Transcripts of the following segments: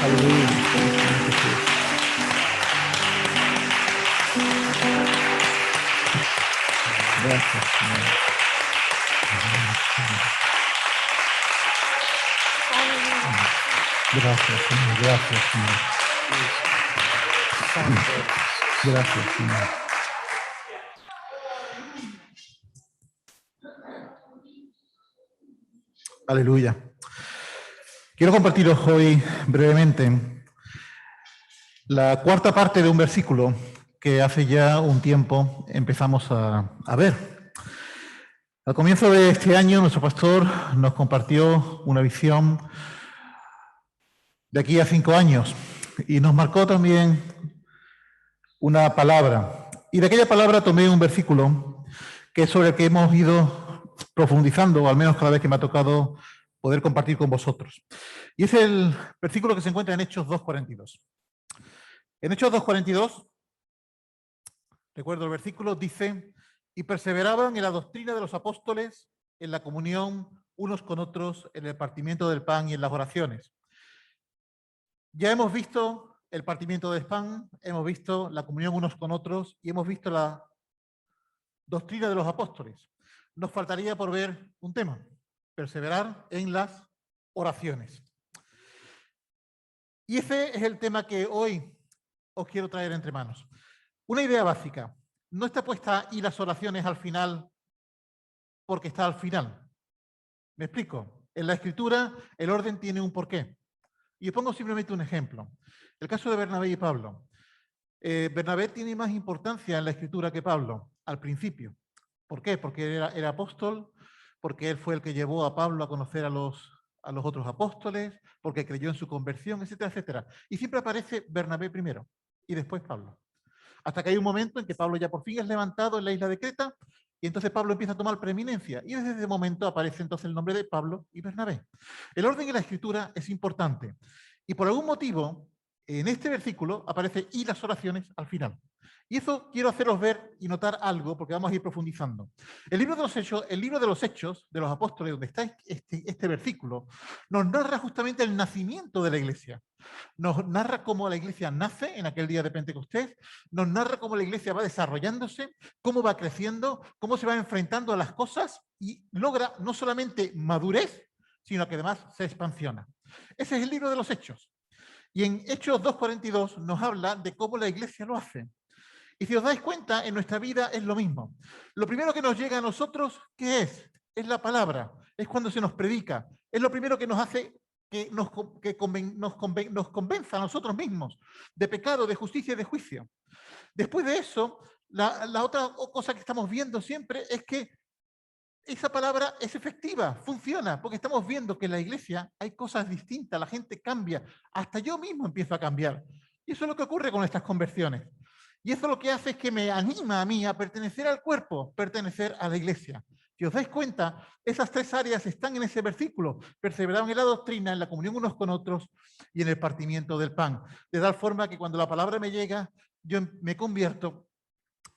Aleluya. Jesús. Gracias, Señor. Gracias, Señor. Gracias, Señor. Gracias, Señor. Aleluya. Quiero compartiros hoy brevemente la cuarta parte de un versículo que hace ya un tiempo empezamos a ver. Al comienzo de este año, nuestro pastor nos compartió una visión de aquí a 5 años y nos marcó también una palabra. Y de aquella palabra tomé un versículo que es sobre el que hemos ido profundizando, o al menos cada vez que me ha tocado poder compartir con vosotros. Y es el versículo que se encuentra en Hechos 2:42. En Hechos 2:42, recuerdo el versículo, dice: y perseveraban en la doctrina de los apóstoles, en la comunión unos con otros, en el partimiento del pan y en las oraciones. Ya hemos visto el partimiento del pan, hemos visto la comunión unos con otros y hemos visto la doctrina de los apóstoles. Nos faltaría por ver un tema: perseverar en las oraciones. Y ese es el tema que hoy os quiero traer entre manos. Una idea básica: no está puesta y las oraciones al final porque está al final. ¿Me explico? En la Escritura el orden tiene un porqué. Y os pongo simplemente un ejemplo. El caso de Bernabé y Pablo. Bernabé tiene más importancia en la Escritura que Pablo, al principio. ¿Por qué? Porque era apóstol, porque él fue el que llevó a Pablo a conocer a los otros apóstoles, porque creyó en su conversión, etcétera, etcétera. Y siempre aparece Bernabé primero y después Pablo. Hasta que hay un momento en que Pablo ya por fin es levantado en la isla de Creta y entonces Pablo empieza a tomar preeminencia y desde ese momento aparece entonces el nombre de Pablo y Bernabé. El orden en la Escritura es importante y por algún motivo en este versículo aparece y las oraciones al final. Y eso quiero haceros ver y notar algo porque vamos a ir profundizando. El libro de los Hechos de los Apóstoles, donde está este versículo, nos narra justamente el nacimiento de la iglesia. Nos narra cómo la iglesia nace en aquel día de Pentecostés, nos narra cómo la iglesia va desarrollándose, cómo va creciendo, cómo se va enfrentando a las cosas y logra no solamente madurez, sino que además se expansiona. Ese es el libro de los Hechos. Y en Hechos 2:42 nos habla de cómo la iglesia lo hace. Y si os dais cuenta, en nuestra vida es lo mismo. Lo primero que nos llega a nosotros, ¿qué es? Es la palabra, es cuando se nos predica. Es lo primero que nos hace que nos convenza a nosotros mismos de pecado, de justicia y de juicio. Después de eso, la otra cosa que estamos viendo siempre es que esa palabra es efectiva, funciona, porque estamos viendo que en la iglesia hay cosas distintas, la gente cambia, hasta yo mismo empiezo a cambiar. Y eso es lo que ocurre con estas conversiones. Y eso lo que hace es que me anima a mí a pertenecer al cuerpo, pertenecer a la iglesia. Si os dais cuenta, esas tres áreas están en ese versículo: perseveraron en la doctrina, en la comunión unos con otros y en el partimiento del pan. De tal forma que cuando la palabra me llega, yo me convierto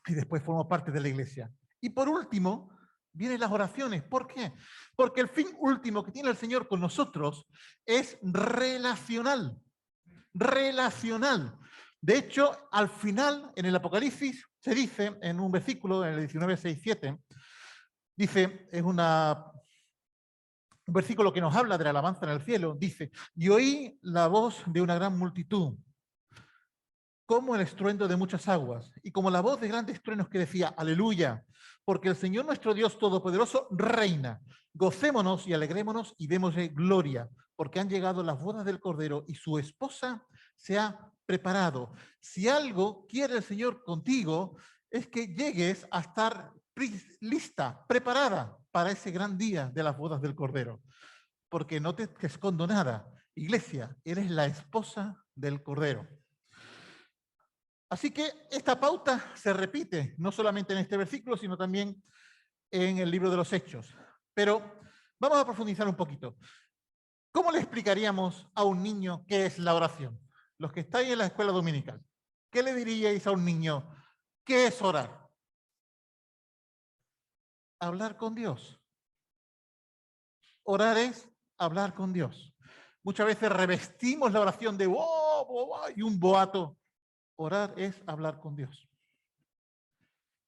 y después formo parte de la iglesia. Y por último, vienen las oraciones. ¿Por qué? Porque el fin último que tiene el Señor con nosotros es relacional. Relacional. De hecho, al final, en el Apocalipsis, se dice, en un versículo, en el 19:6-7, dice, es un versículo que nos habla de la alabanza en el cielo, dice: y oí la voz de una gran multitud, como el estruendo de muchas aguas, y como la voz de grandes truenos que decía: aleluya, porque el Señor nuestro Dios Todopoderoso reina. Gocémonos y alegrémonos y démosle gloria, porque han llegado las bodas del Cordero y su esposa se ha preparado. Si algo quiere el Señor contigo, es que llegues a estar lista, preparada para ese gran día de las bodas del Cordero. Porque no te escondo nada. Iglesia, eres la esposa del Cordero. Así que esta pauta se repite, no solamente en este versículo, sino también en el libro de los Hechos. Pero vamos a profundizar un poquito. ¿Cómo le explicaríamos a un niño qué es la oración? Los que estáis en la escuela dominical, ¿qué le diríais a un niño? ¿Qué es orar? Hablar con Dios. Orar es hablar con Dios. Muchas veces revestimos la oración de "oh, oh, oh", y un boato. Orar es hablar con Dios.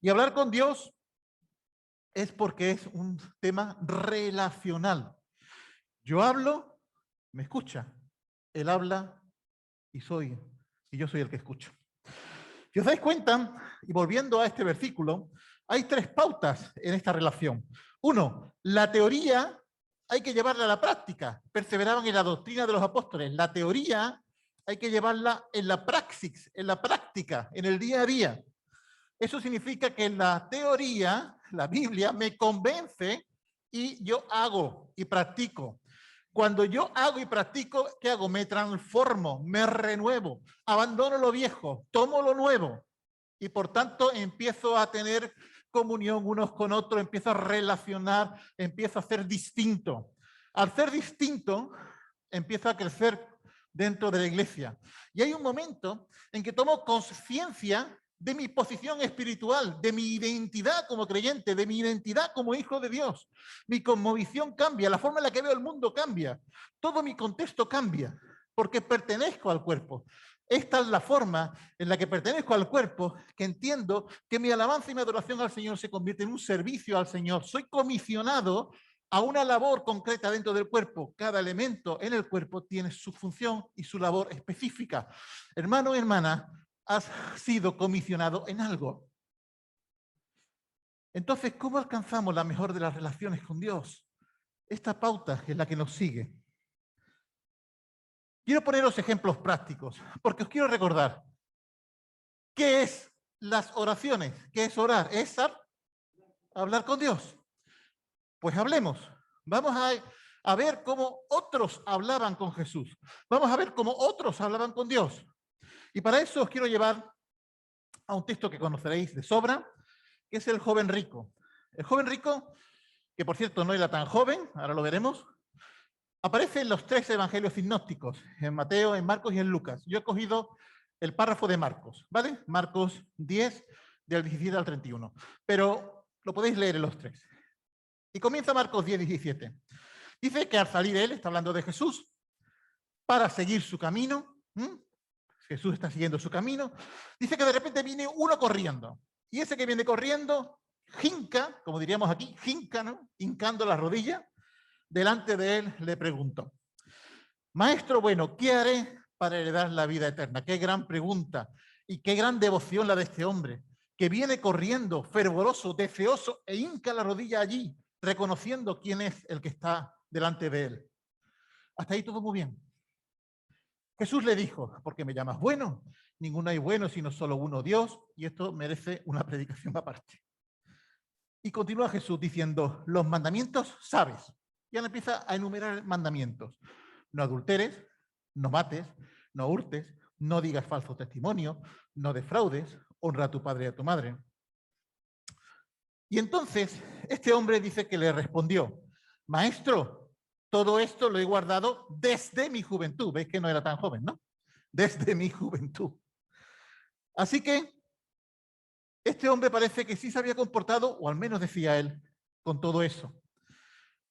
Y hablar con Dios es porque es un tema relacional. Yo hablo, me escucha. Él habla y yo soy el que escucho. Si os dais cuenta, y volviendo a este versículo, hay tres pautas en esta relación. Uno, la teoría hay que llevarla a la práctica. Perseveraban en la doctrina de los apóstoles. La teoría hay que llevarla en la praxis, en la práctica, en el día a día. Eso significa que la teoría, la Biblia, me convence y yo hago y practico. Cuando yo hago y practico, ¿qué hago? Me transformo, me renuevo, abandono lo viejo, tomo lo nuevo y por tanto empiezo a tener comunión unos con otros, empiezo a relacionar, empiezo a ser distinto. Al ser distinto, empiezo a crecer dentro de la iglesia. Y hay un momento en que tomo conciencia de mi posición espiritual, de mi identidad como creyente, de mi identidad como hijo de Dios. Mi cosmovisión cambia, la forma en la que veo el mundo cambia, todo mi contexto cambia, porque pertenezco al cuerpo. Esta es la forma en la que pertenezco al cuerpo, que entiendo que mi alabanza y mi adoración al Señor se convierte en un servicio al Señor. Soy comisionado a una labor concreta dentro del cuerpo. Cada elemento en el cuerpo tiene su función y su labor específica. Hermano y hermana, has sido comisionado en algo. Entonces, ¿cómo alcanzamos la mejor de las relaciones con Dios? Esta pauta es la que nos sigue. Quiero poneros ejemplos prácticos, porque os quiero recordar qué es las oraciones, qué es orar, es hablar con Dios. Pues hablemos. Vamos a ver cómo otros hablaban con Jesús. Vamos a ver cómo otros hablaban con Dios. Y para eso os quiero llevar a un texto que conoceréis de sobra, que es el joven rico. El joven rico, que por cierto no era tan joven, ahora lo veremos, aparece en los tres evangelios sinópticos, en Mateo, en Marcos y en Lucas. Yo he cogido el párrafo de Marcos, ¿vale? Marcos 10, del 17 al 31. Pero lo podéis leer en los tres. Y comienza Marcos 10, 17. Dice que al salir él, está hablando de Jesús, para seguir su camino, Jesús está siguiendo su camino, dice que de repente viene uno corriendo. Y ese que viene corriendo, jinca, como diríamos aquí, jinca, ¿no? Hincando la rodilla, delante de él le preguntó: Maestro bueno, ¿qué haré para heredar la vida eterna? Qué gran pregunta y qué gran devoción la de este hombre, que viene corriendo, fervoroso, deseoso, e hinca la rodilla allí, reconociendo quién es el que está delante de él. Hasta ahí todo muy bien. Jesús le dijo: ¿por qué me llamas bueno? Ninguno hay bueno sino solo uno, Dios, y esto merece una predicación aparte. Y continúa Jesús diciendo: los mandamientos sabes. Y ahora empieza a enumerar mandamientos. No adulteres, no mates, no hurtes, no digas falso testimonio, no defraudes, honra a tu padre y a tu madre. Y entonces este hombre dice que le respondió: Maestro, todo esto lo he guardado desde mi juventud. ¿Veis que no era tan joven, no? Desde mi juventud. Así que este hombre parece que sí se había comportado, o al menos decía él, con todo eso.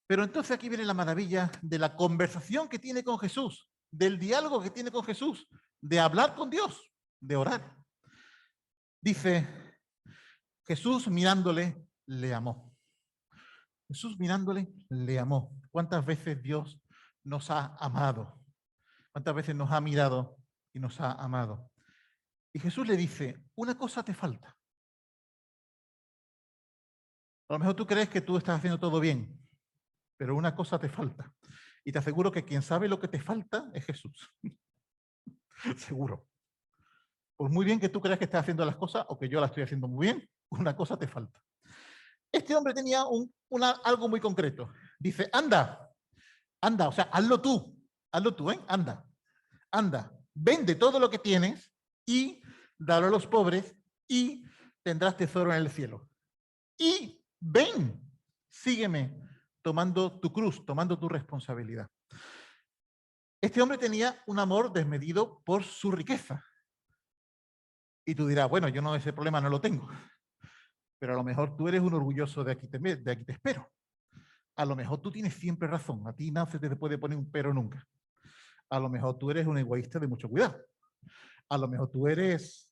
Pero entonces aquí viene la maravilla de la conversación que tiene con Jesús, del diálogo que tiene con Jesús, de hablar con Dios, de orar. Dice: Jesús mirándole, le amó. Jesús mirándole, le amó. ¿Cuántas veces Dios nos ha amado? ¿Cuántas veces nos ha mirado y nos ha amado? Y Jesús le dice: una cosa te falta. A lo mejor tú crees que tú estás haciendo todo bien, pero una cosa te falta. Y te aseguro que quien sabe lo que te falta es Jesús. Seguro. Por muy bien que tú creas que estás haciendo las cosas o que yo las estoy haciendo muy bien, una cosa te falta. Este hombre tenía algo muy concreto. Dice: anda, o sea, hazlo tú, anda, vende todo lo que tienes y dalo a los pobres y tendrás tesoro en el cielo. Y ven, sígueme, tomando tu cruz, tomando tu responsabilidad. Este hombre tenía un amor desmedido por su riqueza. Y tú dirás: bueno, yo no, ese problema no lo tengo. Pero a lo mejor tú eres un orgulloso de aquí te espero. A lo mejor tú tienes siempre razón. A ti no se te puede poner un pero nunca. A lo mejor tú eres un egoísta de mucho cuidado. A lo mejor tú eres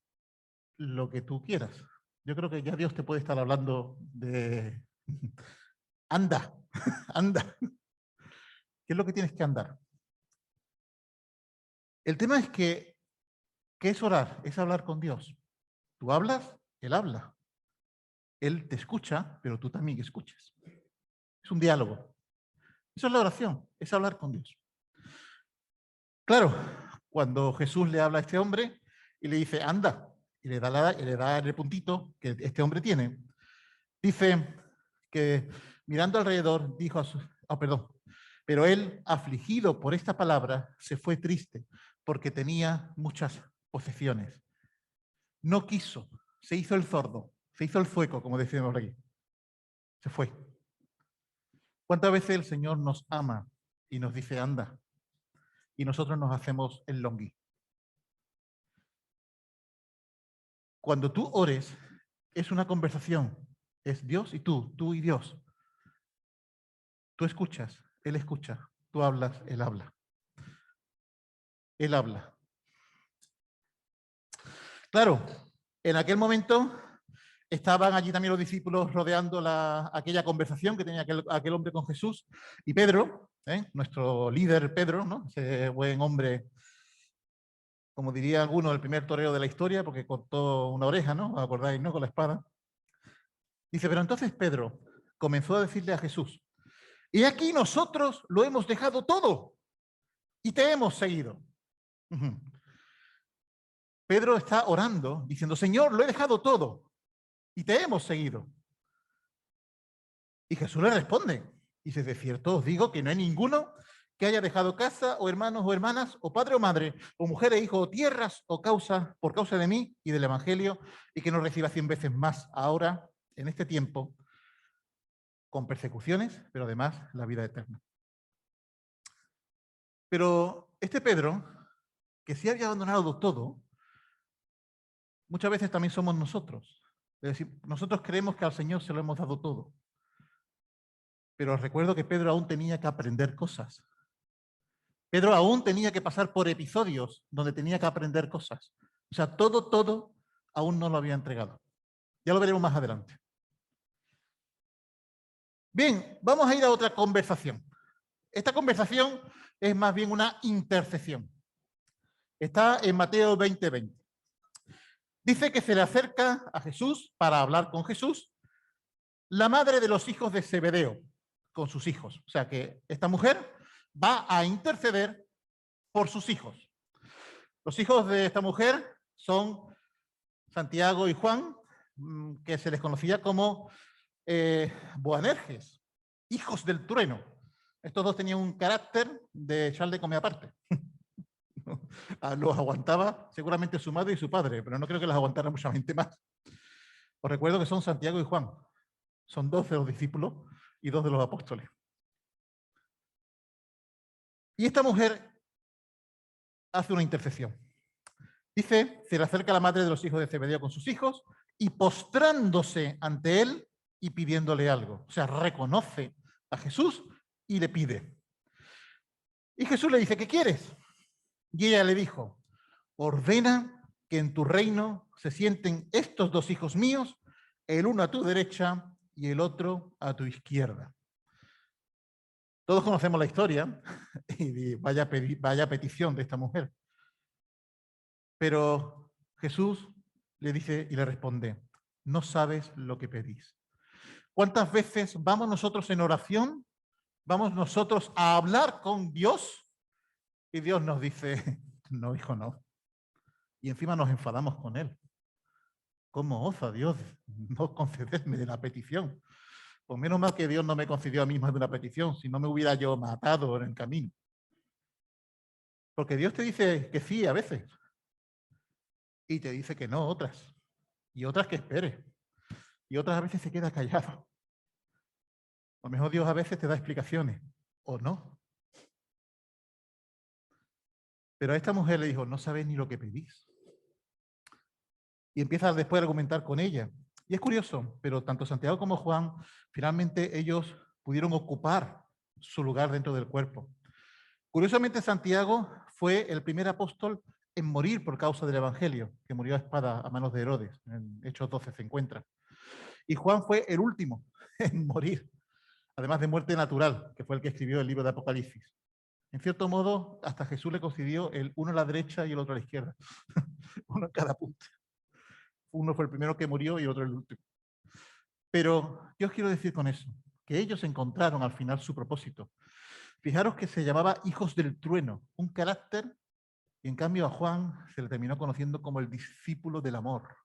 lo que tú quieras. Yo creo que ya Dios te puede estar hablando de... Anda, anda. ¿Qué es lo que tienes que andar? El tema es que, ¿qué es orar? Es hablar con Dios. Tú hablas, Él habla. Él te escucha, pero tú también escuchas. Es un diálogo. Eso es la oración, es hablar con Dios. Claro, cuando Jesús le habla a este hombre y le dice, anda, y le da el puntito que este hombre tiene, dice que mirando alrededor dijo a su... perdón. Pero él, afligido por esta palabra, se fue triste porque tenía muchas posesiones. No quiso, se hizo el sordo, se hizo el zueco, como decimos aquí. Se fue. ¿Cuántas veces el Señor nos ama y nos dice, anda? Y nosotros nos hacemos el longui. Cuando tú ores, es una conversación. Es Dios y tú y Dios. Tú escuchas, Él escucha. Tú hablas, Él habla. Él habla. Claro, en aquel momento estaban allí también los discípulos rodeando aquella conversación que tenía aquel hombre con Jesús. Y Pedro, nuestro líder Pedro, ¿no? Ese buen hombre, como diría alguno, el primer torero de la historia, porque cortó una oreja, ¿no? ¿Os acordáis, no? Con la espada. Dice, pero entonces Pedro comenzó a decirle a Jesús, y aquí nosotros lo hemos dejado todo y te hemos seguido. Pedro está orando, diciendo, Señor, lo he dejado todo y te hemos seguido. Y Jesús le responde, dice, de cierto os digo que no hay ninguno que haya dejado casa, o hermanos o hermanas, o padre o madre, o mujer e hijo, o tierras, o por causa de mí y del Evangelio, y que no reciba 100 veces más ahora, en este tiempo, con persecuciones, pero además la vida eterna. Pero este Pedro, que sí había abandonado todo, muchas veces también somos nosotros. Es decir, nosotros creemos que al Señor se lo hemos dado todo. Pero recuerdo que Pedro aún tenía que aprender cosas. Pedro aún tenía que pasar por episodios donde tenía que aprender cosas. O sea, todo aún no lo había entregado. Ya lo veremos más adelante. Bien, vamos a ir a otra conversación. Esta conversación es más bien una intercesión. Está en Mateo 20:20. Dice que se le acerca a Jesús para hablar con Jesús la madre de los hijos de Zebedeo con sus hijos. O sea que esta mujer va a interceder por sus hijos. Los hijos de esta mujer son Santiago y Juan, que se les conocía como Boanerges, hijos del trueno. Estos dos tenían un carácter de echar de comer aparte. Los aguantaba seguramente su madre y su padre, pero no creo que los aguantara mucha gente más. Os recuerdo que son Santiago y Juan. Son 2 de los discípulos y 2 de los apóstoles. Y esta mujer hace una intercesión. Dice, se le acerca la madre de los hijos de Zebedeo con sus hijos y postrándose ante él y pidiéndole algo. O sea, reconoce a Jesús y le pide. Y Jesús le dice, ¿qué quieres? Y ella le dijo, ordena que en tu reino se sienten estos 2 hijos míos, el uno a tu derecha y el otro a tu izquierda. Todos conocemos la historia y vaya petición de esta mujer. Pero Jesús le dice y le responde, no sabes lo que pedís. ¿Cuántas veces vamos nosotros en oración? Vamos nosotros a hablar con Dios y Dios nos dice, no, hijo, no. Y encima nos enfadamos con Él. ¿Cómo osa Dios no concederme de la petición? Pues menos mal que Dios no me concedió a mí más de una petición, si no me hubiera yo matado en el camino. Porque Dios te dice que sí a veces y te dice que no otras. Y otras que espere. Y otras a veces se queda callado. A lo mejor Dios a veces te da explicaciones, o no. Pero a esta mujer le dijo, no sabes ni lo que pedís. Y empieza después a argumentar con ella. Y es curioso, pero tanto Santiago como Juan, finalmente ellos pudieron ocupar su lugar dentro del cuerpo. Curiosamente, Santiago fue el primer apóstol en morir por causa del Evangelio, que murió a espada a manos de Herodes. En Hechos 12 se encuentra. Y Juan fue el último en morir, además de muerte natural, que fue el que escribió el libro de Apocalipsis. En cierto modo, hasta Jesús le concedió el uno a la derecha y el otro a la izquierda. Uno en cada punta. Uno fue el primero que murió y el otro el último. Pero, ¿qué os quiero decir con eso? Que ellos encontraron al final su propósito. Fijaros que se llamaba hijos del trueno, un carácter, y en cambio a Juan se le terminó conociendo como el discípulo del amor.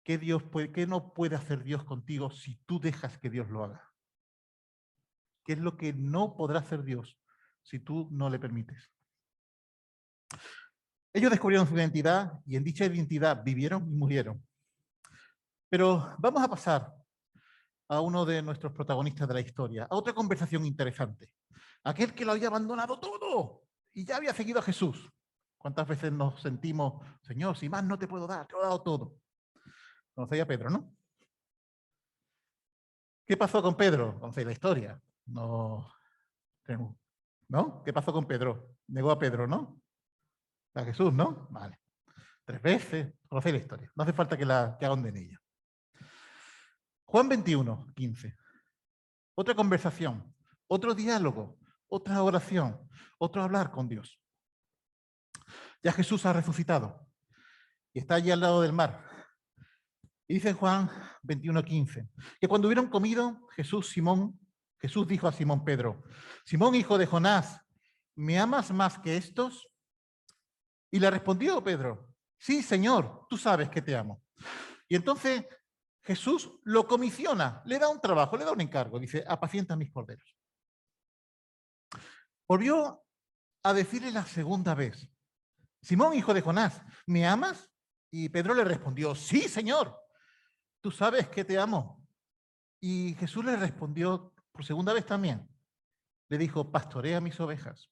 ¿Qué no puede hacer Dios contigo si tú dejas que Dios lo haga? ¿Qué es lo que no podrá hacer Dios si tú no le permites? Ellos descubrieron su identidad y en dicha identidad vivieron y murieron. Pero vamos a pasar a uno de nuestros protagonistas de la historia, a otra conversación interesante. Aquel que lo había abandonado todo y ya había seguido a Jesús. ¿Cuántas veces nos sentimos, Señor, si más no te puedo dar, te lo he dado todo? Conocéis a Pedro, ¿no? ¿Qué pasó con Pedro? Conocéis la historia. No. ¿No? ¿Qué pasó con Pedro? Negó a Pedro, ¿no? A Jesús, ¿no? Vale. 3 veces. Conocéis la historia. No hace falta que ahonden en ella. Juan 21, 15. Otra conversación, otro diálogo, otra oración, otro hablar con Dios. Ya Jesús ha resucitado y está allí al lado del mar. Y dice en Juan 21:15, que cuando hubieron comido, Jesús dijo a Simón Pedro, Simón, hijo de Jonás, ¿me amas más que estos? Y le respondió Pedro, sí, Señor, tú sabes que te amo. Y entonces Jesús lo comisiona, le da un trabajo, le da un encargo, dice, apacienta mis corderos. Volvió a decirle la segunda vez, Simón, hijo de Jonás, ¿me amas? Y Pedro le respondió, sí, Señor, tú sabes que te amo. Y Jesús le respondió por segunda vez también. Le dijo, pastorea mis ovejas.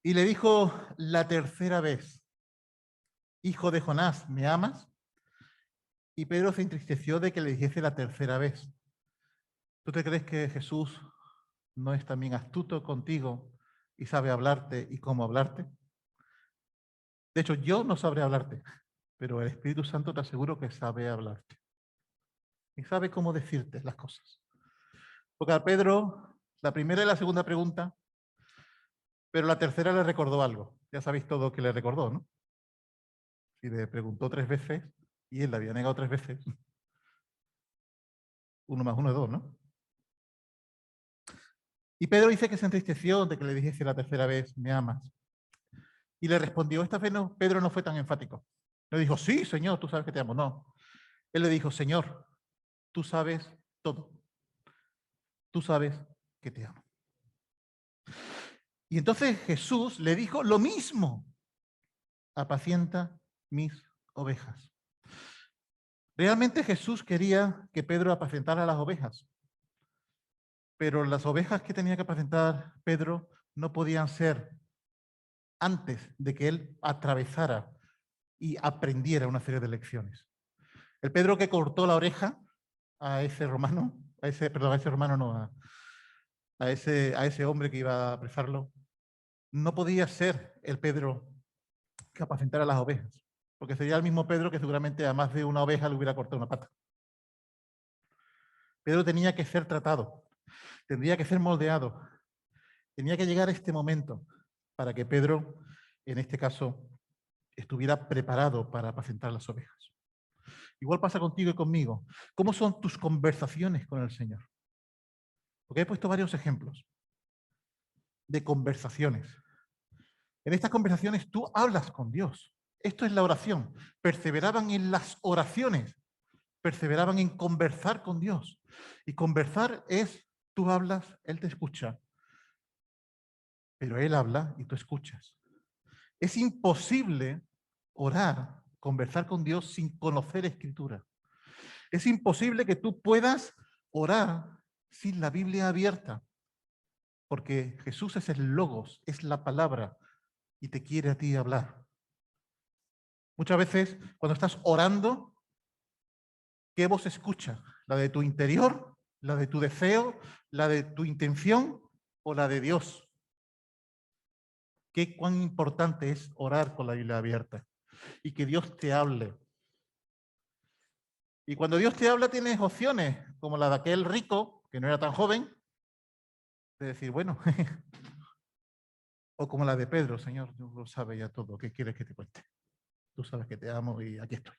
Y le dijo la tercera vez, hijo de Jonás, ¿me amas? Y Pedro se entristeció de que le dijese la tercera vez. ¿Tú te crees que Jesús no es también astuto contigo y sabe hablarte y cómo hablarte? De hecho, yo no sabré hablarte, pero el Espíritu Santo te aseguro que sabe hablarte. Y sabe cómo decirte las cosas. Porque a Pedro, la primera y la segunda pregunta, pero la tercera le recordó algo. Ya sabéis todo que le recordó, ¿no? Y le preguntó 3 veces y él le había negado 3 veces. 1 más 1 es 2, ¿no? Y Pedro dice que se entristeció de que le dijese la tercera vez, ¿me amas? Y le respondió, esta vez no, Pedro no fue tan enfático. Le dijo, sí, Señor, tú sabes que te amo. No. Él le dijo, Señor, tú sabes todo. Tú sabes que te amo. Y entonces Jesús le dijo lo mismo. Apacienta mis ovejas. Realmente Jesús quería que Pedro apacentara las ovejas. Pero las ovejas que tenía que apacentar Pedro no podían ser antes de que él atravesara y aprendiera una serie de lecciones. El Pedro que cortó la oreja a ese romano, a ese hombre que iba a apresarlo, no podía ser el Pedro que apacentara las ovejas, porque sería el mismo Pedro que seguramente a más de una oveja le hubiera cortado una pata. Pedro tenía que ser tratado, tendría que ser moldeado, tenía que llegar a este momento para que Pedro, en este caso, estuviera preparado para apacentar las ovejas. Igual pasa contigo y conmigo. ¿Cómo son tus conversaciones con el Señor? Porque he puesto varios ejemplos de conversaciones. En estas conversaciones tú hablas con Dios. Esto es la oración. Perseveraban en las oraciones. Perseveraban en conversar con Dios. Y conversar es, tú hablas, Él te escucha. Pero Él habla y tú escuchas. Es imposible orar, conversar con Dios sin conocer Escritura. Es imposible que tú puedas orar sin la Biblia abierta. Porque Jesús es el logos, es la palabra y te quiere a ti hablar. Muchas veces cuando estás orando, ¿qué voz escucha? ¿La de tu interior? ¿La de tu deseo? ¿La de tu intención? o la de Dios. Cuán importante es orar con la Biblia abierta y que Dios te hable. Y cuando Dios te habla tienes opciones, como la de aquel rico, que no era tan joven, de decir, bueno, o como la de Pedro, Señor, tú lo sabes ya todo, ¿qué quieres que te cuente? Tú sabes que te amo y aquí estoy.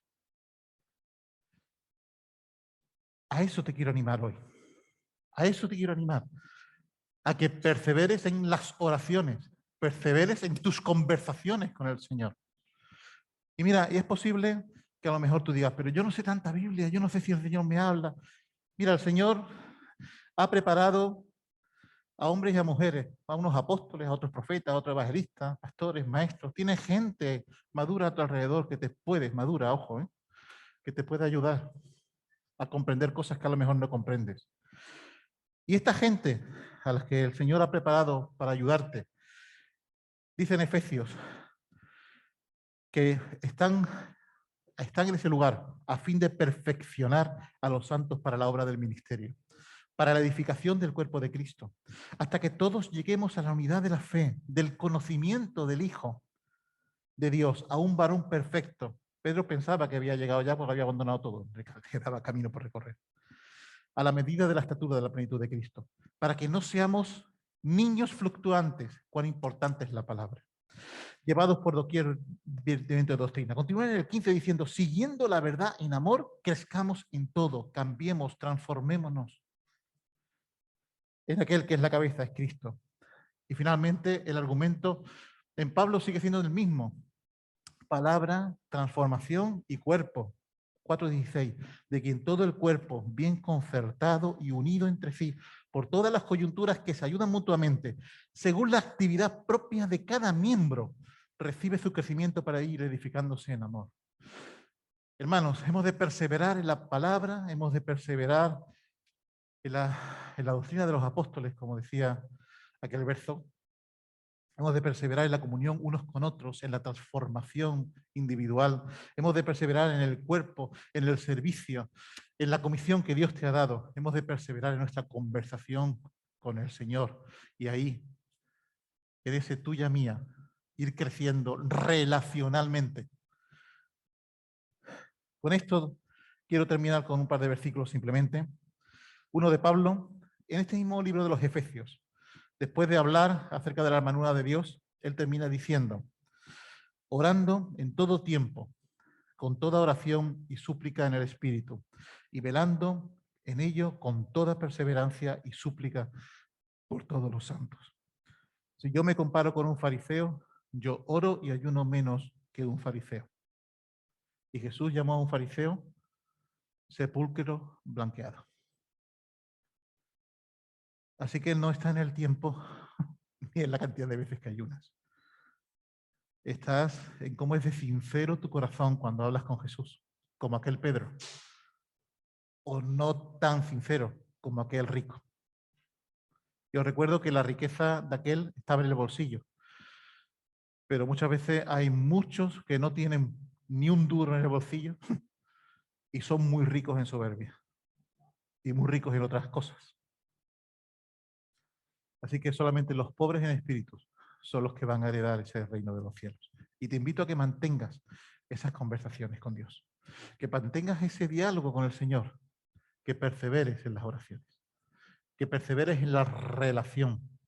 A eso te quiero animar hoy. A eso te quiero animar. A que perseveres en las oraciones, perseveres en tus conversaciones con el Señor. Y mira, y es posible que a lo mejor tú digas, pero yo no sé tanta Biblia, yo no sé si el Señor me habla. Mira, el Señor ha preparado a hombres y a mujeres, a unos apóstoles, a otros profetas, a otros evangelistas, pastores, maestros. Tienes gente madura a tu alrededor que te puede, madura, ojo, que te puede ayudar a comprender cosas que a lo mejor no comprendes. Y esta gente a la que el Señor ha preparado para ayudarte, dice en Efesios, que están en ese lugar a fin de perfeccionar a los santos para la obra del ministerio, para la edificación del cuerpo de Cristo, hasta que todos lleguemos a la unidad de la fe, del conocimiento del Hijo de Dios, a un varón perfecto. Pedro pensaba que había llegado ya porque había abandonado todo, quedaba camino por recorrer. A la medida de la estatura de la plenitud de Cristo, para que no seamos niños fluctuantes, cuán importante es la palabra, llevados por doquier viento de doctrina. Continúa en el 15 diciendo, siguiendo la verdad en amor, crezcamos en todo, cambiemos, transformémonos en aquel que es la cabeza, es Cristo. Y finalmente el argumento en Pablo sigue siendo el mismo. Palabra, transformación y cuerpo. 4:16, de quien todo el cuerpo, bien concertado y unido entre sí, por todas las coyunturas que se ayudan mutuamente, según la actividad propia de cada miembro, recibe su crecimiento para ir edificándose en amor. Hermanos, hemos de perseverar en la palabra, hemos de perseverar en la doctrina de los apóstoles, como decía aquel verso. Hemos de perseverar en la comunión unos con otros, en la transformación individual. Hemos de perseverar en el cuerpo, en el servicio, en la comisión que Dios te ha dado. Hemos de perseverar en nuestra conversación con el Señor. Y ahí, en ese tuya mía, ir creciendo relacionalmente. Con esto quiero terminar con un par de versículos simplemente. Uno de Pablo, en este mismo libro de los Efesios. Después de hablar acerca de la hermanura de Dios, él termina diciendo, orando en todo tiempo, con toda oración y súplica en el Espíritu, y velando en ello con toda perseverancia y súplica por todos los santos. Si yo me comparo con un fariseo, yo oro y ayuno menos que un fariseo. Y Jesús llamó a un fariseo sepulcro blanqueado. Así que no está en el tiempo ni en la cantidad de veces que ayunas. Estás en cómo es de sincero tu corazón cuando hablas con Jesús, como aquel Pedro, o no tan sincero como aquel rico. Yo recuerdo que la riqueza de aquel estaba en el bolsillo, pero muchas veces hay muchos que no tienen ni un duro en el bolsillo y son muy ricos en soberbia y muy ricos en otras cosas. Así que solamente los pobres en espíritu son los que van a heredar ese reino de los cielos. Y te invito a que mantengas esas conversaciones con Dios, que mantengas ese diálogo con el Señor, que perseveres en las oraciones, que perseveres en la relación,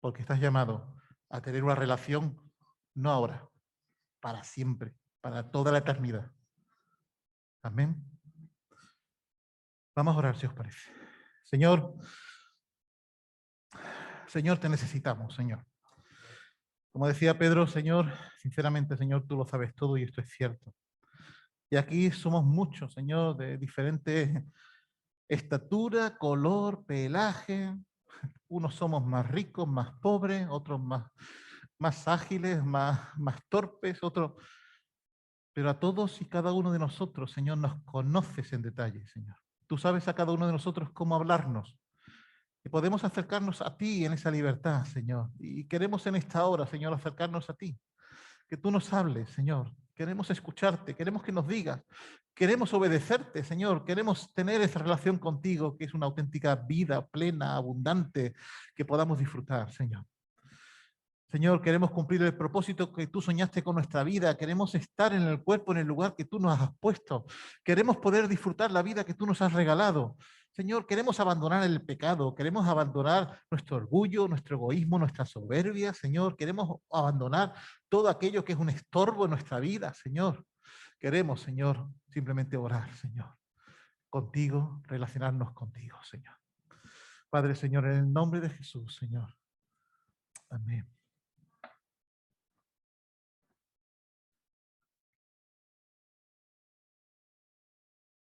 porque estás llamado a tener una relación no ahora, para siempre, para toda la eternidad. Amén. Vamos a orar, si os parece. Señor, te necesitamos, Señor. Como decía Pedro, Señor, sinceramente, Señor, tú lo sabes todo y esto es cierto. Y aquí somos muchos, Señor, de diferentes estatura, color, pelaje. Unos somos más ricos, más pobres, otros más ágiles, más torpes, otros. Pero a todos y cada uno de nosotros, Señor, nos conoces en detalle, Señor. Tú sabes a cada uno de nosotros cómo hablarnos. Y podemos acercarnos a ti en esa libertad, Señor. Y queremos en esta hora, Señor, acercarnos a ti. Que tú nos hables, Señor. Queremos escucharte, queremos que nos digas, queremos obedecerte, Señor, queremos tener esa relación contigo, que es una auténtica vida plena, abundante, que podamos disfrutar, Señor. Señor, queremos cumplir el propósito que tú soñaste con nuestra vida, queremos estar en el cuerpo, en el lugar que tú nos has puesto, queremos poder disfrutar la vida que tú nos has regalado. Señor, queremos abandonar el pecado, queremos abandonar nuestro orgullo, nuestro egoísmo, nuestra soberbia, Señor, queremos abandonar todo aquello que es un estorbo en nuestra vida, Señor. Queremos, Señor, simplemente orar, Señor, contigo, relacionarnos contigo, Señor. Padre, Señor, en el nombre de Jesús, Señor. Amén.